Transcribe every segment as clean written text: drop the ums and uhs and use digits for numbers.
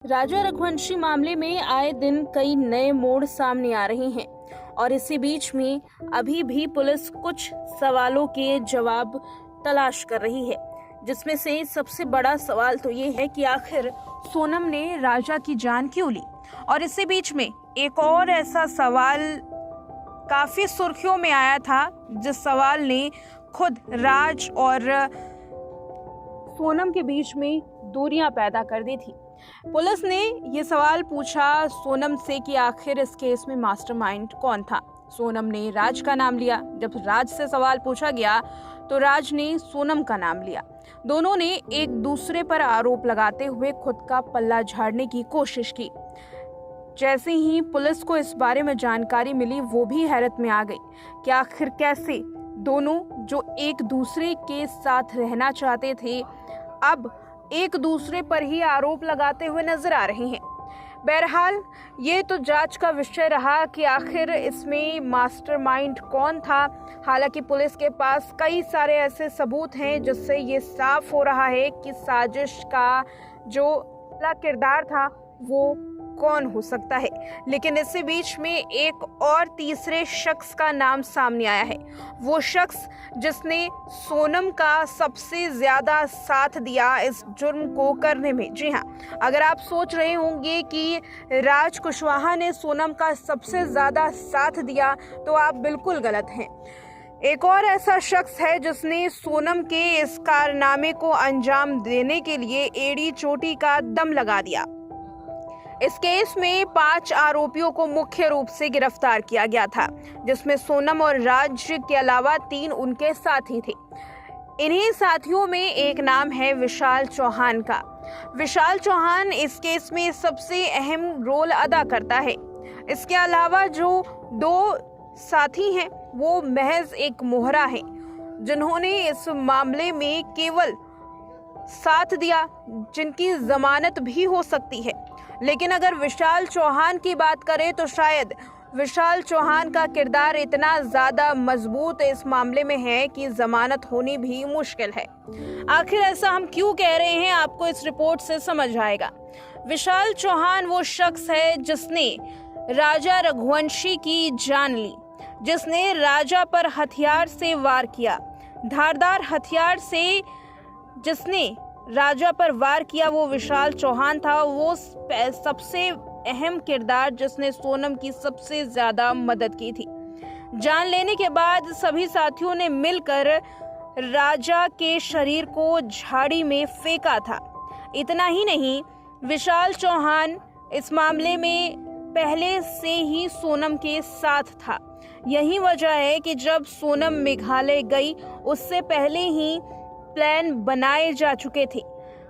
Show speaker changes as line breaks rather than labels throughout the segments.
राजा रघुवंशी मामले में आए दिन कई नए मोड़ सामने आ रहे हैं और इसी बीच में अभी भी पुलिस कुछ सवालों के जवाब तलाश कर रही है, जिसमें से सबसे बड़ा सवाल तो ये है कि आखिर सोनम ने राजा की जान क्यों ली। और इसी बीच में एक और ऐसा सवाल काफी सुर्खियों में आया था, जिस सवाल ने खुद राज और सोनम के बीच में दूरियां पैदा कर दी थी। पुलिस ने ये सवाल पूछा सोनम से कि आखिर इस केस में मास्टरमाइंड कौन था। सोनम ने राज का नाम लिया। जब राज से सवाल पूछा गया तो राज ने सोनम का नाम लिया। दोनों ने एक दूसरे पर आरोप लगाते हुए खुद का पल्ला झाड़ने की कोशिश की। जैसे ही पुलिस को इस बारे में जानकारी मिली, वो भी हैरत में आ गई कि आखिर कैसे दोनों जो एक दूसरे के साथ रहना चाहते थे, अब एक दूसरे पर ही आरोप लगाते हुए नजर आ रहे हैं। बहरहाल ये तो जांच का विषय रहा कि आखिर इसमें मास्टरमाइंड कौन था। हालांकि पुलिस के पास कई सारे ऐसे सबूत हैं जिससे ये साफ हो रहा है कि साजिश का जो किरदार था वो कौन हो सकता है। लेकिन इसी बीच में एक और तीसरे शख्स का नाम सामने आया है, वो शख्स जिसने सोनम का सबसे ज्यादा साथ दिया इस जुर्म को करने में। जी हाँ, अगर आप सोच रहे होंगे कि राज कुशवाहा ने सोनम का सबसे ज्यादा साथ दिया, तो आप बिल्कुल गलत हैं। एक और ऐसा शख्स है जिसने सोनम के इस कारनामे को अंजाम देने के लिए एड़ी चोटी का दम लगा दिया। इस केस में 5 आरोपियों को मुख्य रूप से गिरफ्तार किया गया था, जिसमें सोनम और राज के अलावा 3 उनके साथी थे। इन्हीं साथियों में एक नाम है विशाल चौहान का। विशाल चौहान इस केस में सबसे अहम रोल अदा करता है। इसके अलावा जो 2 साथी हैं वो महज एक मोहरा है, जिन्होंने इस मामले में केवल साथ दिया, जिनकी जमानत भी हो सकती है। लेकिन अगर विशाल चौहान की बात करें तो शायद विशाल चौहान का किरदार इतना ज्यादा मजबूत इस मामले में है कि जमानत होनी भी मुश्किल है। आखिर ऐसा हम क्यों कह रहे हैं, आपको इस रिपोर्ट से समझ आएगा। विशाल चौहान वो शख्स है जिसने राजा रघुवंशी की जान ली, जिसने राजा पर हथियार से वार किया। धारदार हथियार से जिसने राजा पर वार किया वो विशाल चौहान था। वो सबसे अहम किरदार जिसने सोनम की सबसे ज्यादा मदद की थी। जान लेने के बाद सभी साथियों ने मिलकर राजा के शरीर को झाड़ी में फेंका था। इतना ही नहीं, विशाल चौहान इस मामले में पहले से ही सोनम के साथ था। यही वजह है कि जब सोनम मेघालय गई, उससे पहले ही प्लान बनाए जा चुके थे।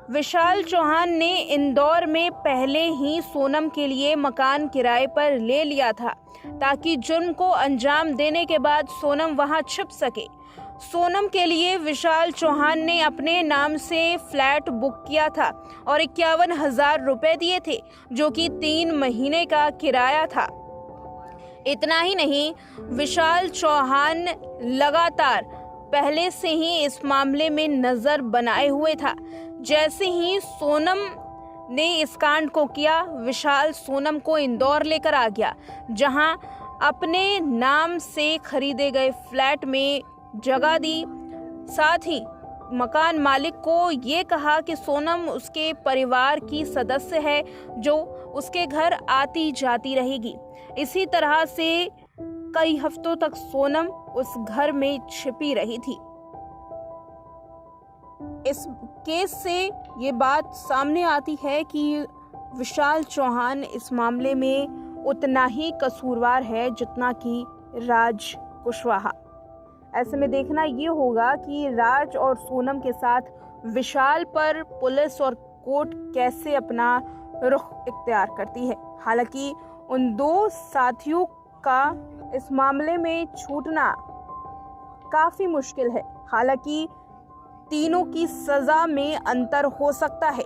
विशाल चौहान ने इंदौर में पहले ही सोनम के लिए मकान किराए पर ले लिया था, ताकि जुर्म को अंजाम देने के बाद सोनम वहां छिप सके। सोनम के लिए विशाल चौहान ने अपने नाम से फ्लैट बुक किया था और 51,000 रुपए दिए थे, जो कि 3 महीने का किराया था। इतना ही नहीं, विशाल चौहान लगातार पहले से ही इस मामले में नजर बनाए हुए था। जैसे ही सोनम ने इस कांड को किया, विशाल सोनम को इंदौर लेकर आ गया, जहां अपने नाम से खरीदे गए फ्लैट में जगह दी। साथ ही मकान मालिक को ये कहा कि सोनम उसके परिवार की सदस्य है, जो उसके घर आती जाती रहेगी। इसी तरह से कई हफ्तों तक सोनम उस घर में छिपी रही थी। इस केस से ये बात सामने आती है कि विशाल चौहान इस मामले में उतना ही कसूरवार है जितना कि राज कुशवाहा। ऐसे में देखना ये होगा कि राज और सोनम के साथ विशाल पर पुलिस और कोर्ट कैसे अपना रुख इख्तियार करती है। हालांकि उन 2 साथियों का इस मामले में छूटना काफी मुश्किल है। हालांकि तीनों की सजा में अंतर हो सकता है।